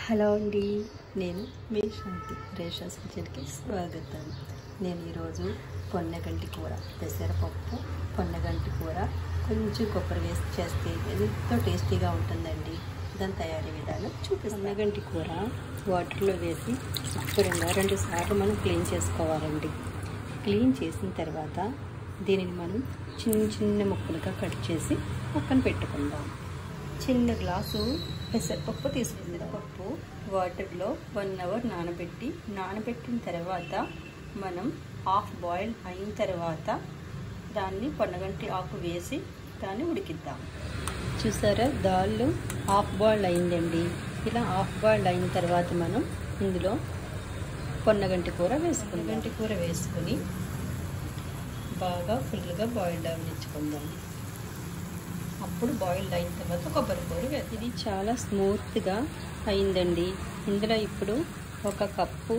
Hello అండి, నేను మీ శాంతి. Rations కిచెన్కి స్వాగతం. నేను ఈరోజు పొన్నగంటి కూర, పెసరపప్పు పొన్నగంటి కూర కొంచెం కొబ్బరి వేసి చేస్తే ఎంతో టేస్టీగా ఉంటుందండి. దాని తయారీ విధానం చూపిస్తాను. పొన్నగంటి కూర వాటర్లో వేసి శుభ్రంగా 2 సార్లు మనం క్లీన్ చేసుకోవాలండి. క్లీన్ చేసిన తర్వాత దీనిని మనం చిన్న చిన్న ముక్కలుగా కట్ చేసి పక్కన పెట్టుకుందాం. చిన్న గ్లాసు పెసరపప్పు తీసుకుంది. పప్పు వాటర్లో 1 అవర్ నానబెట్టిన తర్వాత మనం హాఫ్ బాయిల్ అయిన తర్వాత దాన్ని పొన్నగంటి ఆకు వేసి దాన్ని ఉడికిద్దాం. చూసారా, దాల్ హాఫ్ బాయిల్ అయిందండి. ఇలా హాఫ్ బాయిల్ అయిన తర్వాత మనం ఇందులో పొన్నగంటి కూర వేసుకుని బాగా ఫుల్గా బాయిల్డ్ అవనిచ్చుకుందాం. అప్పుడు బాయిల్డ్ అయిన తర్వాత కొబ్బరి కూర ఇది చాలా స్మూత్గా అయిందండి. ఇందులో ఇప్పుడు 1 కప్పు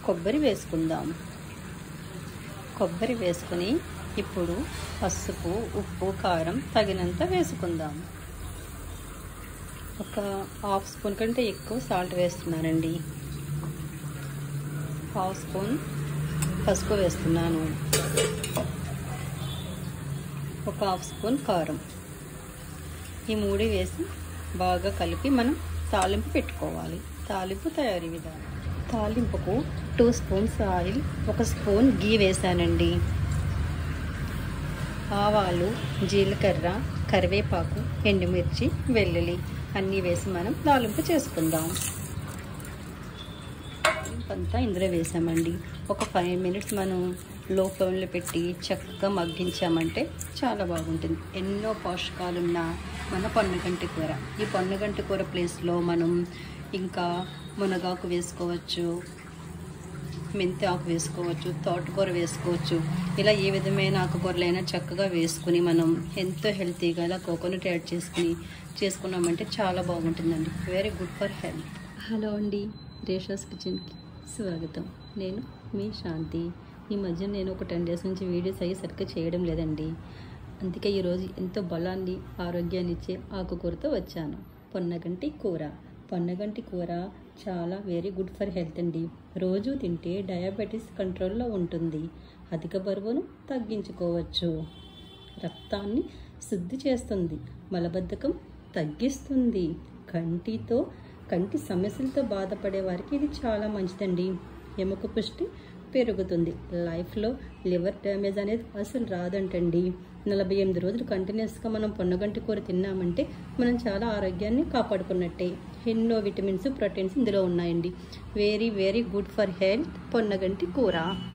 కొబ్బరి వేసుకుందాం. కొబ్బరి వేసుకుని ఇప్పుడు పసుపు, ఉప్పు, కారం తగినంత వేసుకుందాం. 1 హాఫ్ స్పూన్ కంటే ఎక్కువ సాల్ట్ వేస్తున్నానండి. 1/2 స్పూన్ పసుపు వేస్తున్నాను. 1/2 స్పూన్ కారం. ఈ 3 వేసి బాగా కలిపి మనం తాలింపు పెట్టుకోవాలి. తాలింపు తయారీ విధానం: తాలింపుకు 2 స్పూన్స్ ఆయిల్, 1 స్పూన్ గీ వేసానండి. ఆవాలు, జీలకర్ర, కరివేపాకు, ఎండుమిర్చి, వెల్లుల్లి అన్నీ వేసి మనం తాలింపు చేసుకుందాం. అంతా ఇందులో వేసామండి. ఒక 5 మినిట్స్ మనం లో ఫ్లేమ్లో పెట్టి చక్కగా మగ్గించామంటే చాలా బాగుంటుంది. ఎన్నో పోషకాలున్న మన పొన్నగంటి కూర. ఈ పొన్నగంటి కూర ప్లేస్లో మనం ఇంకా మునగాకు వేసుకోవచ్చు, మెంతి ఆకు వేసుకోవచ్చు, తోటకూర వేసుకోవచ్చు. ఇలా ఏ విధమైన ఆకుకూరలైనా చక్కగా వేసుకుని మనం ఎంతో హెల్తీగా ఇలా కోకోనట్ యాడ్ చేసుకున్నామంటే చాలా బాగుంటుందండి. Very good for health. Hello అండి, రేషన్స్ కిచెన్కి స్వాగతం. నేను మీ శాంతి. ఈ మధ్య నేను ఒక 10 డేస్ నుంచి వీడియోస్ అయ్యి సరిగ్గా చేయడం లేదండి. అందుకే ఈరోజు ఎంతో బలాన్ని, ఆరోగ్యాన్ని ఇచ్చే ఆకుకూరతో వచ్చాను. పొన్నగంటి కూర. పొన్నగంటి కూర చాలా వెరీ గుడ్ ఫర్ హెల్త్ అండి. రోజు తింటే డయాబెటీస్ కంట్రోల్లో ఉంటుంది. అధిక బరువును తగ్గించుకోవచ్చు. రక్తాన్ని శుద్ధి చేస్తుంది. మలబద్ధకం తగ్గిస్తుంది. కంటి సమస్యలతో బాధపడే వారికి ఇది చాలా మంచిదండి. ఎముక పుష్టి పెరుగుతుంది. లైఫ్లో లివర్ డ్యామేజ్ అనేది అసలు రాదంటండి. 48 రోజులు కంటిన్యూస్గా మనం పొన్నగంటి కూర తిన్నామంటే మనం చాలా ఆరోగ్యాన్ని కాపాడుకున్నట్టే. ఎన్నో విటమిన్స్, ప్రోటీన్స్ ఇందులో ఉన్నాయండి. Very very good for health పొన్నగంటి కూర.